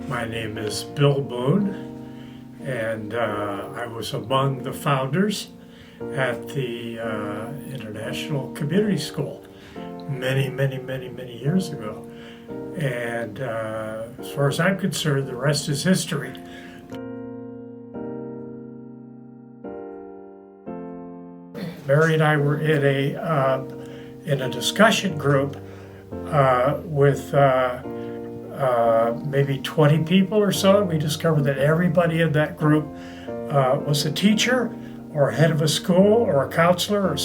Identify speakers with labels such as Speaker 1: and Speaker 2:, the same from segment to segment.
Speaker 1: My name is Bill Boone, and I was among the founders at the International Community School many years ago. And as far as I'm concerned, the rest is history. Mary and I were in a discussion group with maybe 20 people or so. We discovered that everybody in that group was a teacher or head of a school or a counselor or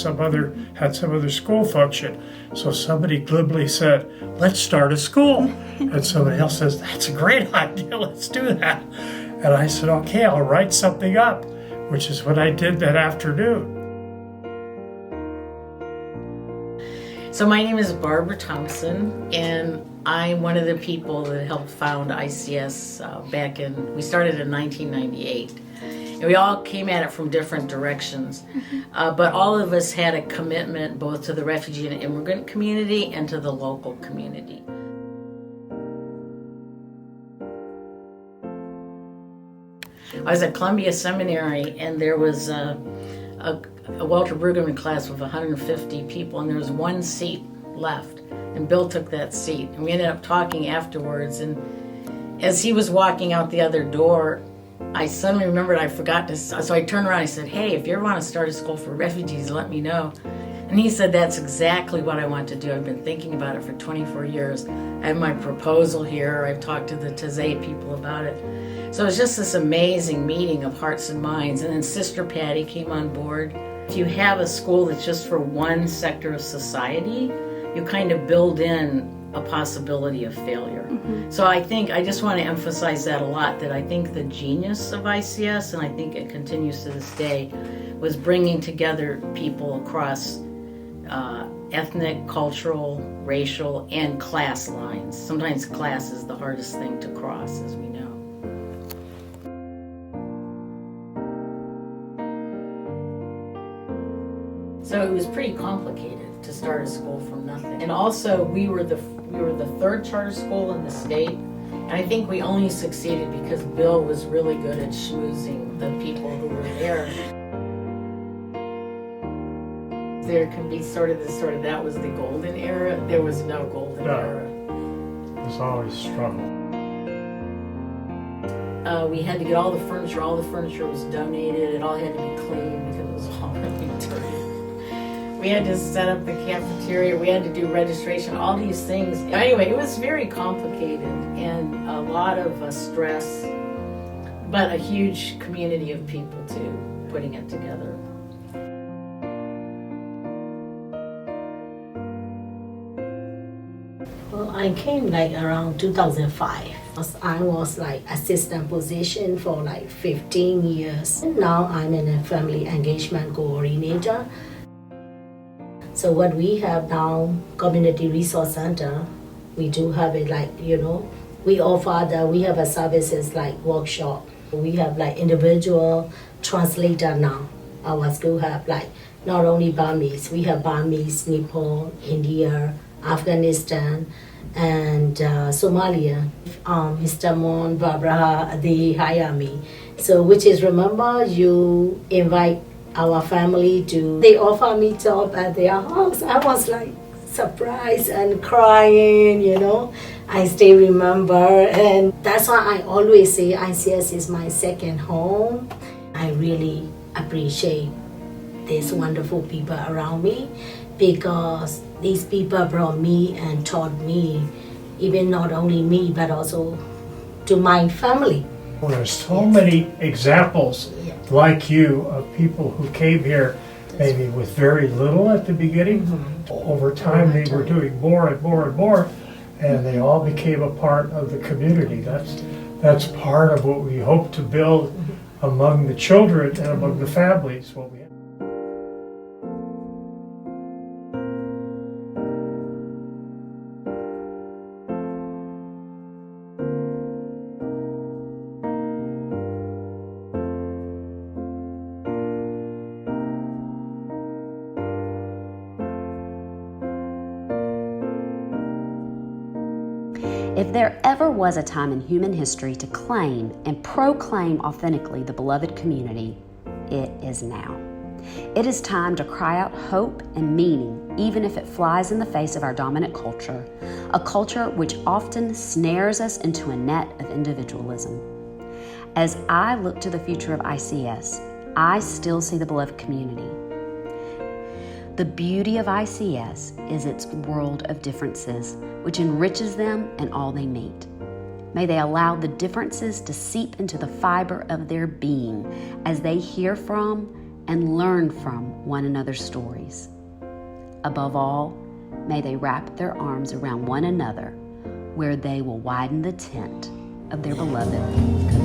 Speaker 1: had some other school function. So somebody glibly said, "Let's start a school." And somebody else says, "That's a great idea, let's do that." And I said, "Okay, I'll write something up," which is what I did that afternoon.
Speaker 2: So my name is Barbara Thompson, and I'm one of the people that helped found ICS we started in 1998. And we all came at it from different directions, but all of us had a commitment both to the refugee and immigrant community and to the local community. I was at Columbia Seminary, and there was a Walter Brueggemann class with 150 people, and there was one seat left, and Bill took that seat, and we ended up talking afterwards. And as he was walking out the other door, I suddenly remembered I forgot to, so I turned around and I said, "Hey, if you ever want to start a school for refugees, let me know." And he said, "That's exactly what I want to do. I've been thinking about it for 24 years. I have my proposal here. I've talked to the Htwe people about it." So it was just this amazing meeting of hearts and minds. And then Sister Patty came on board. If you have a school that's just for one sector of society, you kind of build in a possibility of failure. So I just want to emphasize that a lot, that I think the genius of ICS, and I think it continues to this day, was bringing together people across ethnic, cultural, racial, and class lines. Sometimes class is the hardest thing to cross, as we know. So it was pretty complicated to start a school from nothing. And also we were the third charter school in the state. And I think we only succeeded because Bill was really good at schmoozing the people who were there. There can be that was the golden era. There was no golden era.
Speaker 1: It was always struggle.
Speaker 2: We had to get all the furniture. All the furniture was donated. It all had to be cleaned because it was all really dirty. We had to set up the cafeteria, we had to do registration, all these things. Anyway, it was very complicated and a lot of stress, but a huge community of people too, putting it together.
Speaker 3: Well, I came around 2005. I was assistant position for 15 years. Now I'm a family engagement coordinator. So what we have now, Community Resource Center, we do have it we offer we have a services like workshop. We have individual translator now. Our school have not only Burmese, we have Burmese, Nepal, India, Afghanistan, and Somalia. Mr. Mon, Barbara, they hire me. So remember you invite our family they offer me job at their house. I was surprised and crying, I still remember, and that's why I always say ICS is my second home. I really appreciate these wonderful people around me because these people brought me and taught me, even not only me but also to my family.
Speaker 1: Well, there's so many examples like you of people who came here maybe with very little at the beginning. Over time they were doing more and more and more, and they all became a part of the community. That's part of what we hope to build among the children and among the families.
Speaker 4: If there ever was a time in human history to claim and proclaim authentically the beloved community, it is now. It is time to cry out hope and meaning, even if it flies in the face of our dominant culture, a culture which often snares us into a net of individualism. As I look to the future of ICS, I still see the beloved community. The beauty of ICS is its world of differences, which enriches them and all they meet. May they allow the differences to seep into the fiber of their being as they hear from and learn from one another's stories. Above all, may they wrap their arms around one another where they will widen the tent of their beloved community.